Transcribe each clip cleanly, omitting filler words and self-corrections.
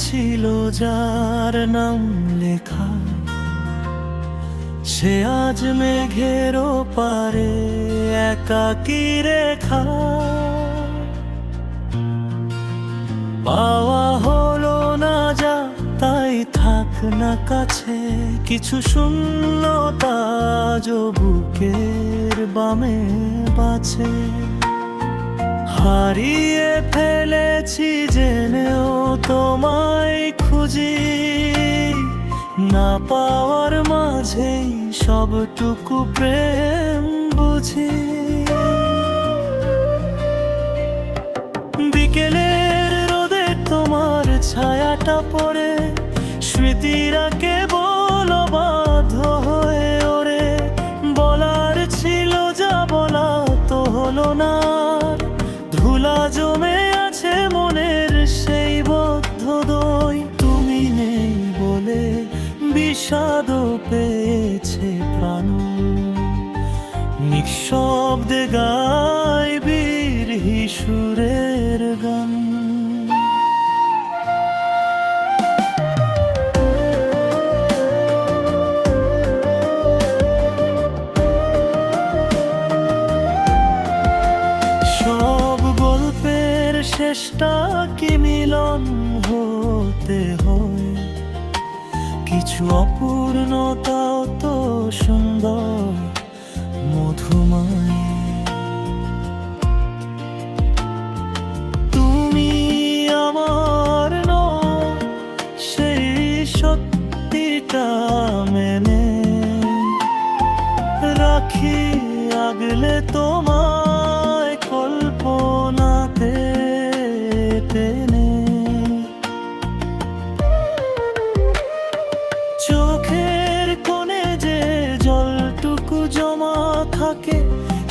ছিল যার নাম লেখা, সে আজ মেঘের পারে একাকী রেখা। পাওয়া হলো না যা, তাই থাক না কাছে, কিছু শূন্যতা বুকের বামে বাছে। হারিয়ে ফেলেছি জেনেও তোমায় খুঁজি, না পাওয়ার মাঝেই সবটুকু প্রেম বুঝি। বিকেলের রোদে তোমার ছায়াটা পড়ে, স্মৃতিরা কেবল বাধ্য হয়ে ওরে। বলার ছিল যা বলা তো হলো না, ধুলা জমে আছে মনের সেই বদ্ধ দই। তুমি নেই বলে বিষাদ পেয়েছে প্রাণ, নিঃশব্দে গায় বিরহী সুরের গান। সব গল্পের শেষটা কি মিলন হতে হয়? কিছু অপূর্ণতাও তো সুন্দর মধুময়। তুমি আমার নও, সেই সত্যিটা মেনে রাখি আগলে তোমায় কল্পনাতে টেনে। চোখের কোণে যে জলটুকু জমা থাকে,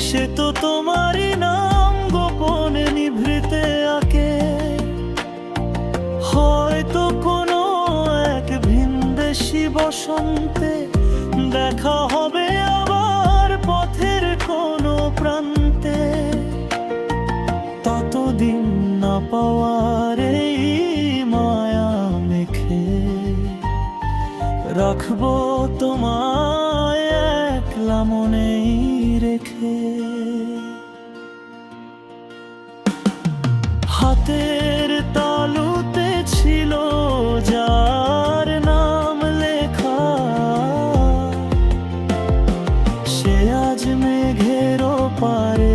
সে তো তোমারই নাম গোপনে নিভৃতে আঁকে। হয়তো কোনো এক ভিনদেশি বসন্তে দেখা হবে আবার পথের কোনো প্রান্তে। ততদিন না পাওয়ার এই মায়া মেখে রাখবো তোমায় একলা মনেই রেখে। হাতের তালুতে ছিল যার নাম লেখা, সে আজ মেঘের পারে